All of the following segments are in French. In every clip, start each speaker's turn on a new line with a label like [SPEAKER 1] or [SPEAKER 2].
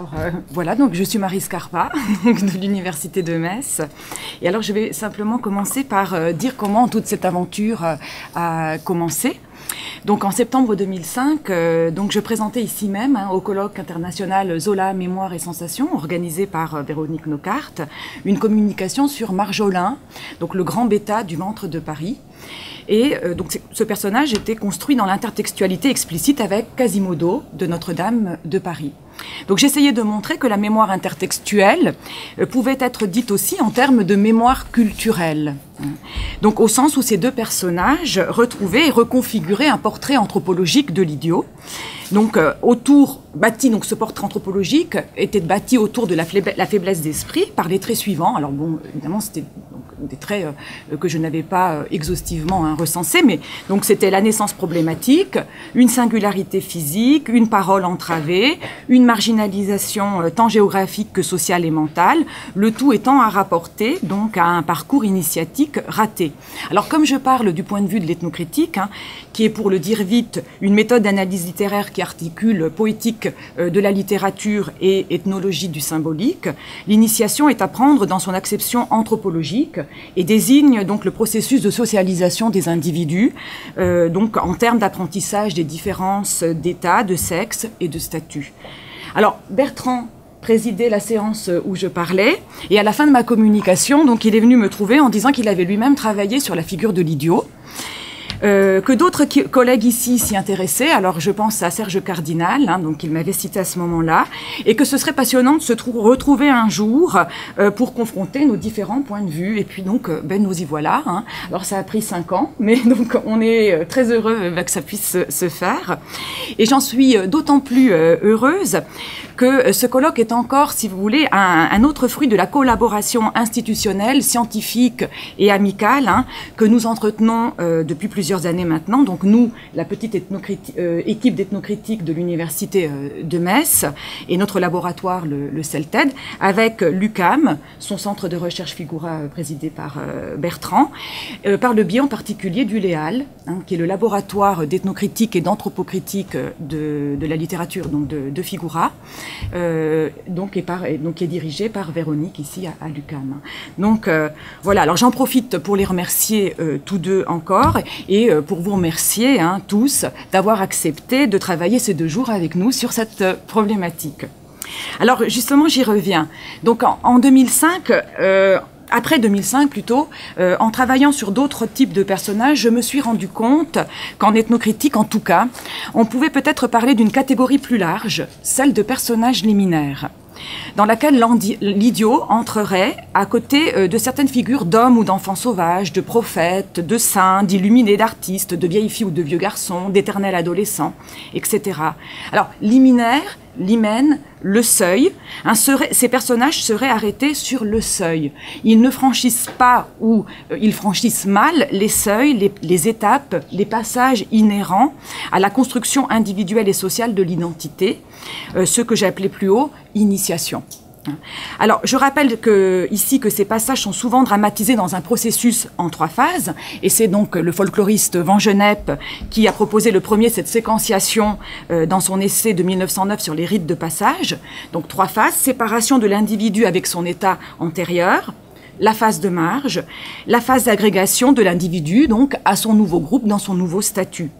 [SPEAKER 1] Alors voilà, donc je suis Marie Scarpa de l'Université de Metz. Et alors je vais simplement commencer par dire comment toute cette aventure a commencé. Donc en septembre 2005, donc je présentais ici même au colloque international Zola, Mémoire et Sensations, organisé par Véronique Nocart, une communication sur Marjolin, donc le grand bêta du ventre de Paris. Et donc ce personnage était construit dans l'intertextualité explicite avec Quasimodo de Notre-Dame de Paris. Donc j'essayais de montrer que la mémoire intertextuelle pouvait être dite aussi en termes de mémoire culturelle. Donc au sens où ces deux personnages retrouvaient et reconfiguraient un portrait anthropologique de l'idiot. Donc donc ce portrait anthropologique était bâti autour de la faiblesse d'esprit par les traits suivants. Alors bon, évidemment c'était des traits que je n'avais pas exhaustivement recensés, mais donc c'était la naissance problématique, une singularité physique, une parole entravée, une marginalisation tant géographique que sociale et mentale, le tout étant à rapporter donc à un parcours initiatique raté. Alors comme je parle du point de vue de l'ethnocritique, qui est pour le dire vite une méthode d'analyse littéraire qui articule poétique de la littérature et ethnologie du symbolique, l'initiation est à prendre dans son acception anthropologique et désigne donc le processus de socialisation des individus, donc en termes d'apprentissage des différences d'état, de sexe et de statut. Alors Bertrand présidait la séance où je parlais, et à la fin de ma communication, donc il est venu me trouver en disant qu'il avait lui-même travaillé sur la figure de l'idiot, que d'autres collègues ici s'y intéressaient. Alors je pense à Serge Cardinal, donc il m'avait cité à ce moment-là, et que ce serait passionnant de se retrouver un jour pour confronter nos différents points de vue. Et puis donc, nous y voilà. Alors ça a pris 5 ans, mais donc on est très heureux que ça puisse se faire. Et j'en suis d'autant plus heureuse que ce colloque est encore, si vous voulez, un autre fruit de la collaboration institutionnelle, scientifique et amicale que nous entretenons depuis plusieurs années maintenant. Donc nous, la petite équipe d'ethnocritique de l'Université de Metz et notre laboratoire, le CELTED, avec l'UQAM, son centre de recherche Figura présidé par Bertrand, par le biais en particulier du LEAL, qui est le laboratoire d'ethnocritique et d'anthropocritique de la littérature donc de Figura, donc qui est dirigé par Véronique ici à l'UQAM. Donc voilà, alors j'en profite pour les remercier tous deux encore et pour vous remercier tous d'avoir accepté de travailler ces 2 jours avec nous sur cette problématique. Alors justement, j'y reviens. Donc en 2005, après 2005 plutôt, en travaillant sur d'autres types de personnages, je me suis rendu compte qu'en ethnocritique, en tout cas, on pouvait peut-être parler d'une catégorie plus large, celle de personnages liminaires, dans laquelle l'idiot entrerait à côté de certaines figures d'hommes ou d'enfants sauvages, de prophètes, de saints, d'illuminés, d'artistes, de vieilles filles ou de vieux garçons, d'éternels adolescents, etc. Alors, liminaire, l'hymen, le seuil, ces personnages seraient arrêtés sur le seuil. Ils ne franchissent pas ou ils franchissent mal les seuils, les étapes, les passages inhérents à la construction individuelle et sociale de l'identité, ce que j'appelais plus haut initiation. Alors, je rappelle ici que ces passages sont souvent dramatisés dans un processus en 3 phases, et c'est donc le folkloriste Van Gennep qui a proposé le premier cette séquenciation dans son essai de 1909 sur les rites de passage. Donc 3 phases, séparation de l'individu avec son état antérieur, la phase de marge, la phase d'agrégation de l'individu donc à son nouveau groupe dans son nouveau statut.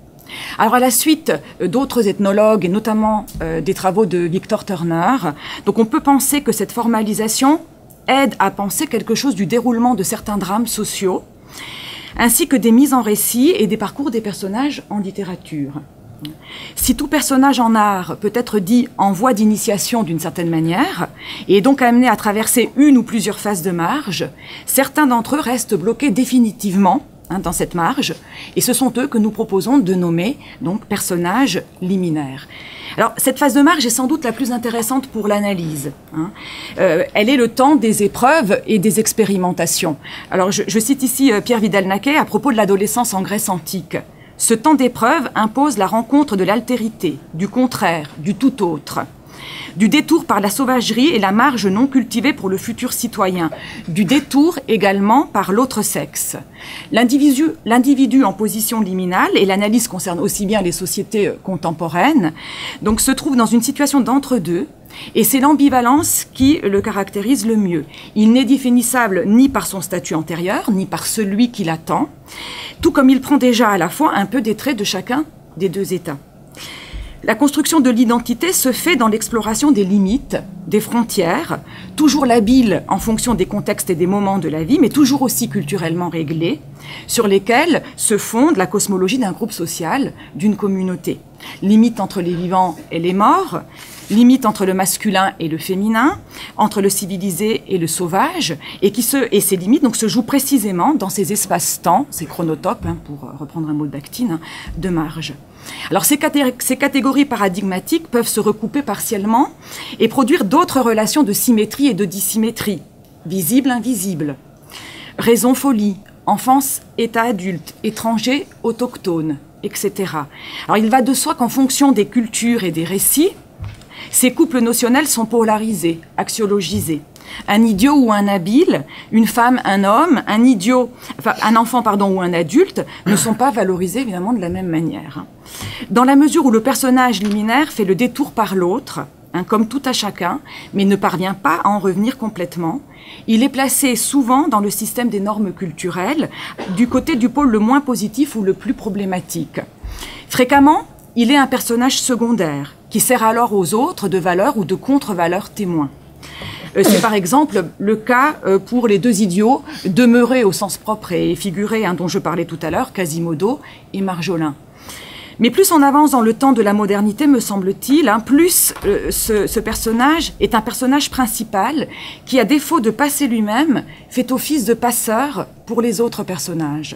[SPEAKER 1] Alors à la suite d'autres ethnologues, et notamment des travaux de Victor Turner, donc on peut penser que cette formalisation aide à penser quelque chose du déroulement de certains drames sociaux, ainsi que des mises en récit et des parcours des personnages en littérature. Si tout personnage en art peut être dit en voie d'initiation d'une certaine manière, et est donc amené à traverser une ou plusieurs phases de marge, certains d'entre eux restent bloqués définitivement dans cette marge, et ce sont eux que nous proposons de nommer donc personnages liminaires. Alors cette phase de marge est sans doute la plus intéressante pour l'analyse. Elle est le temps des épreuves et des expérimentations. Alors je cite ici Pierre Vidal-Naquet à propos de l'adolescence en Grèce antique. Ce temps d'épreuve impose la rencontre de l'altérité, du contraire, du tout autre. du détour par la sauvagerie et la marge non cultivée pour le futur citoyen, du détour également par l'autre sexe. L'individu en position liminale, et l'analyse concerne aussi bien les sociétés contemporaines, donc se trouve dans une situation d'entre-deux, et c'est l'ambivalence qui le caractérise le mieux. Il n'est définissable ni par son statut antérieur, ni par celui qui l'attend, tout comme il prend déjà à la fois un peu des traits de chacun des deux états. La construction de l'identité se fait dans l'exploration des limites, des frontières, toujours labile en fonction des contextes et des moments de la vie, mais toujours aussi culturellement réglés, sur lesquels se fonde la cosmologie d'un groupe social, d'une communauté. Limite entre les vivants et les morts, limite entre le masculin et le féminin, entre le civilisé et le sauvage, et ces limites donc, se jouent précisément dans ces espaces-temps, ces chronotopes, pour reprendre un mot de Bakhtin, de marge. Alors ces catégories paradigmatiques peuvent se recouper partiellement et produire d'autres relations de symétrie et de dissymétrie, visible-invisible, raison-folie, enfance, état adulte, étranger, autochtone, etc. Alors il va de soi qu'en fonction des cultures et des récits, ces couples notionnels sont polarisés, axiologisés. Un idiot ou un habile, une femme, un homme, un enfant ou un adulte ne sont pas valorisés évidemment de la même manière. Dans la mesure où le personnage liminaire fait le détour par l'autre, comme tout à chacun, mais ne parvient pas à en revenir complètement, il est placé souvent dans le système des normes culturelles, du côté du pôle le moins positif ou le plus problématique. Fréquemment, il est un personnage secondaire, qui sert alors aux autres de valeur ou de contre-valeur témoin. C'est par exemple le cas pour les deux idiots demeurés au sens propre et figuré dont je parlais tout à l'heure, Quasimodo et Marjolin. Mais plus on avance dans le temps de la modernité, me semble-t-il, plus ce personnage est un personnage principal qui, à défaut de passer lui-même, fait office de passeur pour les autres personnages.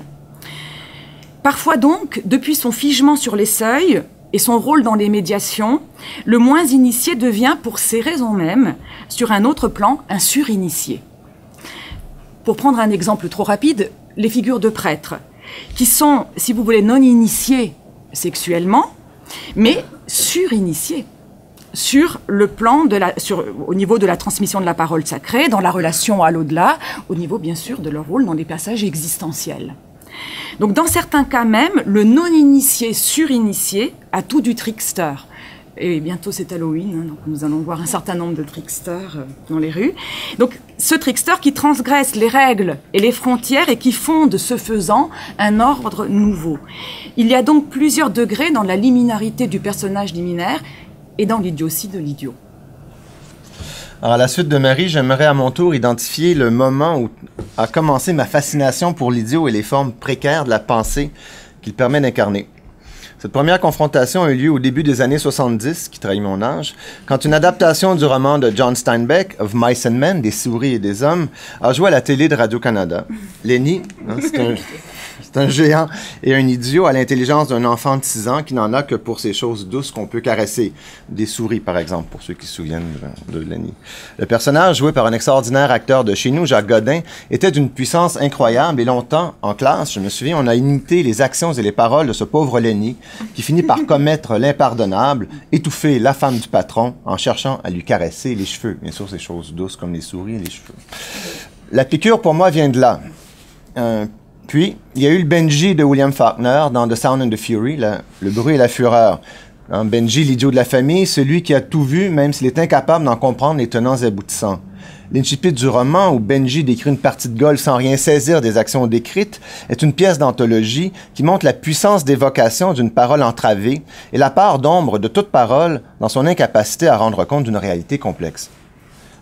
[SPEAKER 1] Parfois donc, depuis son figement sur les seuils, et son rôle dans les médiations, le moins initié devient, pour ces raisons mêmes, sur un autre plan, un surinitié. Pour prendre un exemple trop rapide, les figures de prêtres, qui sont, si vous voulez, non initiées sexuellement, mais surinitiées sur le plan au niveau de la transmission de la parole sacrée, dans la relation à l'au-delà, au niveau bien sûr de leur rôle dans les passages existentiels. Donc dans certains cas même, le non-initié surinitié a tout du trickster. Et bientôt c'est Halloween, donc nous allons voir un certain nombre de tricksters dans les rues. Donc ce trickster qui transgresse les règles et les frontières et qui fonde, ce faisant, un ordre nouveau. Il y a donc plusieurs degrés dans la liminarité du personnage liminaire et dans l'idiotie de l'idiot.
[SPEAKER 2] Alors, à la suite de Marie, j'aimerais à mon tour identifier le moment où a commencé ma fascination pour l'idiot et les formes précaires de la pensée qu'il permet d'incarner. Cette première confrontation a eu lieu au début des années 70, qui trahit mon âge, quand une adaptation du roman de John Steinbeck, Of Mice and Men, des souris et des hommes, a joué à la télé de Radio-Canada. Lenny, c'est un géant et un idiot à l'intelligence d'un enfant de 6 ans qui n'en a que pour ces choses douces qu'on peut caresser. Des souris, par exemple, pour ceux qui se souviennent de Lenny. Le personnage, joué par un extraordinaire acteur de chez nous, Jacques Godin, était d'une puissance incroyable et longtemps, en classe, je me souviens, on a imité les actions et les paroles de ce pauvre Lenny qui finit par commettre l'impardonnable, étouffer la femme du patron en cherchant à lui caresser les cheveux. Bien sûr, ces choses douces comme les souris et les cheveux. La piqûre, pour moi, vient de là. Puis, il y a eu le Benji de William Faulkner dans The Sound and the Fury, le bruit et la fureur. Benji, l'idiot de la famille, celui qui a tout vu, même s'il est incapable d'en comprendre les tenants et aboutissants. L'incipit du roman, où Benji décrit une partie de golf sans rien saisir des actions décrites, est une pièce d'anthologie qui montre la puissance d'évocation d'une parole entravée et la part d'ombre de toute parole dans son incapacité à rendre compte d'une réalité complexe.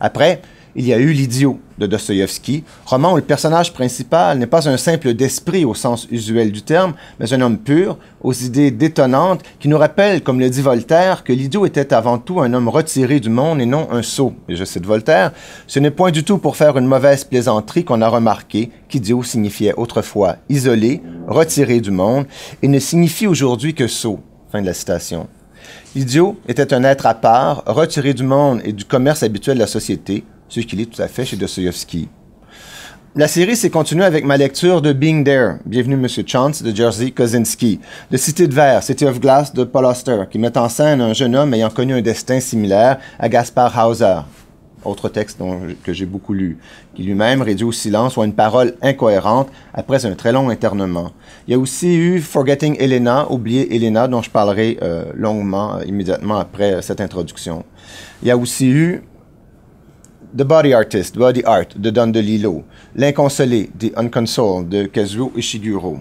[SPEAKER 2] Après, il y a eu L'idiot de Dostoïevski, roman où le personnage principal n'est pas un simple d'esprit au sens usuel du terme, mais un homme pur, aux idées détonnantes, qui nous rappelle, comme le dit Voltaire, que l'idiot était avant tout un homme retiré du monde et non un sot. Et je cite Voltaire, « Ce n'est point du tout pour faire une mauvaise plaisanterie qu'on a remarqué qu'idiot signifiait autrefois isolé, retiré du monde, et ne signifie aujourd'hui que sot. » Fin de la citation. L'idiot était un être à part, retiré du monde et du commerce habituel de la société, ce qu'il est tout à fait chez Dostoïevski. La série s'est continuée avec ma lecture de Being There, Bienvenue Monsieur Chance de Jerzy Kosinski, de Cité de Verre, City of Glass de Paul Auster, qui met en scène un jeune homme ayant connu un destin similaire à Gaspard Hauser, autre texte que j'ai beaucoup lu, qui lui-même réduit au silence ou à une parole incohérente après un très long internement. Il y a aussi eu Forgetting Elena, Oublier Elena, dont je parlerai longuement immédiatement après cette introduction. Il y a aussi eu The Body Artist, Body Art de Don DeLillo, L'Inconsolé, The Unconsoled de Kazuo Ishiguro.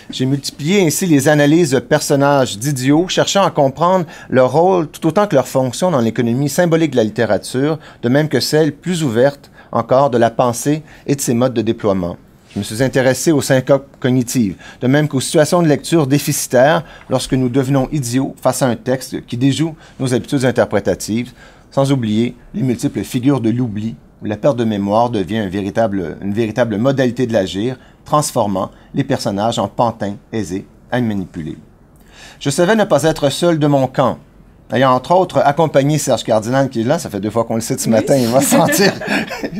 [SPEAKER 2] J'ai multiplié ainsi les analyses de personnages d'idiots, cherchant à comprendre leur rôle tout autant que leur fonction dans l'économie symbolique de la littérature, de même que celle plus ouverte encore de la pensée et de ses modes de déploiement. Je me suis intéressé aux syncopes cognitives, de même qu'aux situations de lecture déficitaires lorsque nous devenons idiots face à un texte qui déjoue nos habitudes interprétatives, sans oublier les multiples figures de l'oubli, où la perte de mémoire devient une véritable modalité de l'agir, transformant les personnages en pantins aisés à manipuler. Je savais ne pas être seul de mon camp, ayant entre autres accompagné Serge Cardinal qui est là, ça fait 2 fois qu'on le cite ce matin, il va se sentir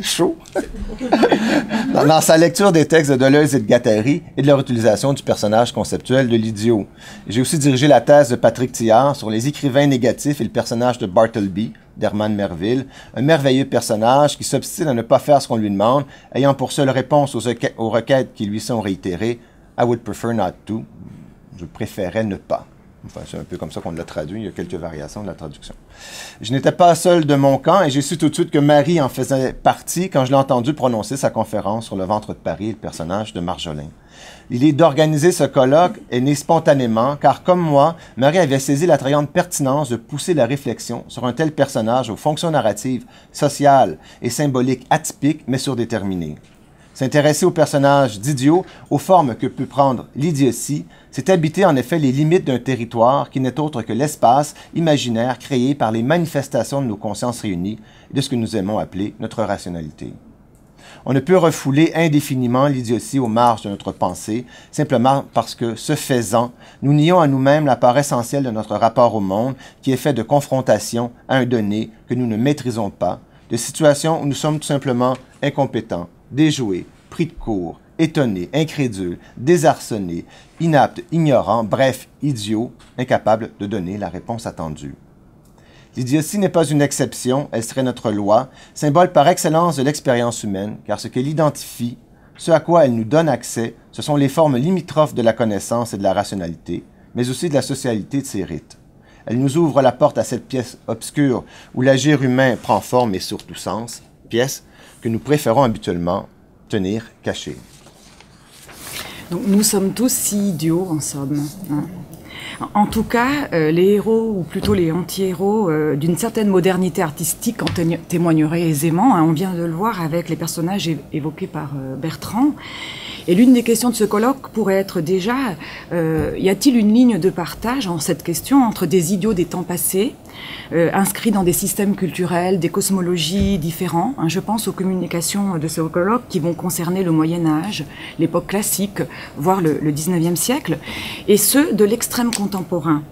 [SPEAKER 2] chaud, dans sa lecture des textes de Deleuze et de Guattari et de leur utilisation du personnage conceptuel de l'idiot. J'ai aussi dirigé la thèse de Patrick Tillard sur les écrivains négatifs et le personnage de Bartleby, d'Herman Melville, un merveilleux personnage qui s'obstine à ne pas faire ce qu'on lui demande, ayant pour seule réponse aux requêtes qui lui sont réitérées « I would prefer not to », je préférais ne pas. Enfin, c'est un peu comme ça qu'on l'a traduit, il y a quelques variations de la traduction. Je n'étais pas seul de mon camp et j'ai su tout de suite que Marie en faisait partie quand je l'ai entendu prononcer sa conférence sur le ventre de Paris et le personnage de Marjolin. L'idée d'organiser ce colloque est née spontanément, car comme moi, Marie avait saisi l'attrayante pertinence de pousser la réflexion sur un tel personnage aux fonctions narratives, sociales et symboliques atypiques mais surdéterminées. S'intéresser au personnage d'idiot, aux formes que peut prendre l'idiotie, c'est habiter en effet les limites d'un territoire qui n'est autre que l'espace imaginaire créé par les manifestations de nos consciences réunies et de ce que nous aimons appeler notre rationalité. On ne peut refouler indéfiniment l'idiotie aux marges de notre pensée, simplement parce que, ce faisant, nous nions à nous-mêmes la part essentielle de notre rapport au monde, qui est fait de confrontation à un donné que nous ne maîtrisons pas, de situations où nous sommes tout simplement incompétents, déjoués, pris de court, étonnés, incrédules, désarçonnés, inaptes, ignorants, bref, idiots, incapables de donner la réponse attendue. L'idiotie n'est pas une exception, elle serait notre loi, symbole par excellence de l'expérience humaine, car ce qu'elle identifie, ce à quoi elle nous donne accès, ce sont les formes limitrophes de la connaissance et de la rationalité, mais aussi de la socialité de ses rites. Elle nous ouvre la porte à cette pièce obscure où l'agir humain prend forme et surtout sens, pièce que nous préférons habituellement tenir cachée.
[SPEAKER 1] Donc nous sommes tous si idiots en somme. Hein. En tout cas, les héros, ou plutôt les anti-héros, d'une certaine modernité artistique en témoigneraient aisément. Hein. On vient de le voir avec les personnages évoqués par Bertrand. Et l'une des questions de ce colloque pourrait être déjà, y a-t-il une ligne de partage en cette question entre des idiots des temps passés, inscrits dans des systèmes culturels, des cosmologies différents, hein, je pense aux communications de ce colloque qui vont concerner le Moyen-Âge, l'époque classique, voire le 19e siècle, et ceux de l'extrême contemporain.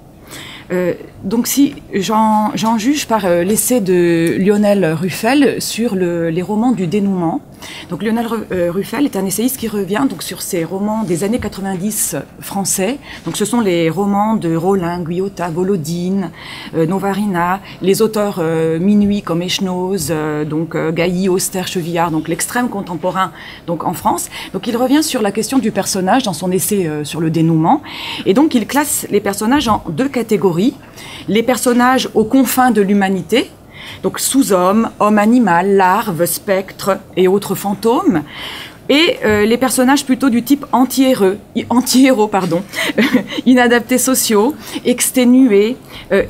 [SPEAKER 1] Donc si j'en juge par l'essai de Lionel Ruffel sur les romans du dénouement. Donc Lionel Ruffel est un essayiste qui revient donc sur ces romans des années 90 français. Donc ce sont les romans de Rollin, Guyotat, Volodine, Novarina, les auteurs minuit comme Echenoz, donc Gailly, Auster, Chevillard, donc l'extrême contemporain donc en France. Donc il revient sur la question du personnage dans son essai sur le dénouement. Et donc il classe les personnages en 2 catégories. Les personnages aux confins de l'humanité, donc sous-hommes, homme-animal, larves, spectres et autres fantômes, et les personnages plutôt du type anti-héros, inadaptés sociaux, exténués,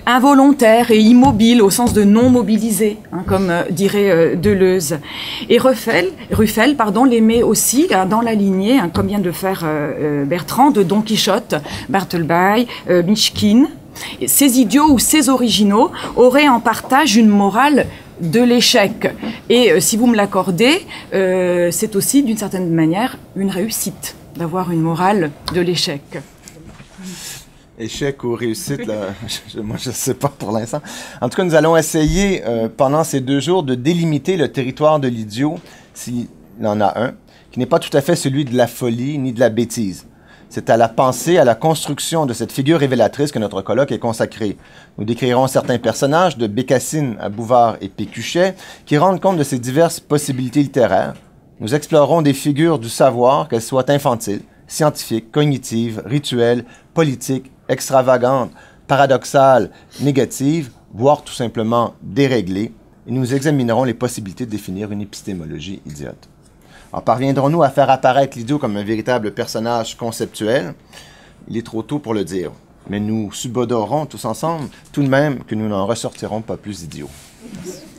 [SPEAKER 1] involontaires et immobiles au sens de non mobilisés, hein, comme dirait Deleuze. Et Ruffel, les met aussi dans la lignée, hein, comme vient de faire Bertrand, de Don Quichotte, Bartleby, Michkin. Ces idiots ou ces originaux auraient en partage une morale de l'échec. Et si vous me l'accordez, c'est aussi d'une certaine manière une réussite d'avoir une morale de l'échec.
[SPEAKER 2] Échec ou réussite, là, moi je ne sais pas pour l'instant. En tout cas, nous allons essayer pendant ces 2 jours de délimiter le territoire de l'idiot, s'il en a un, qui n'est pas tout à fait celui de la folie ni de la bêtise. C'est à la pensée, à la construction de cette figure révélatrice que notre colloque est consacré. Nous décrirons certains personnages, de Bécassine à Bouvard et Pécuchet, qui rendent compte de ces diverses possibilités littéraires. Nous explorerons des figures du savoir, qu'elles soient infantiles, scientifiques, cognitives, rituelles, politiques, extravagantes, paradoxales, négatives, voire tout simplement déréglées, et nous examinerons les possibilités de définir une épistémologie idiote. Alors, parviendrons-nous à faire apparaître l'idiot comme un véritable personnage conceptuel? Il est trop tôt pour le dire, mais nous subodorons tous ensemble tout de même que nous n'en ressortirons pas plus idiots. Merci.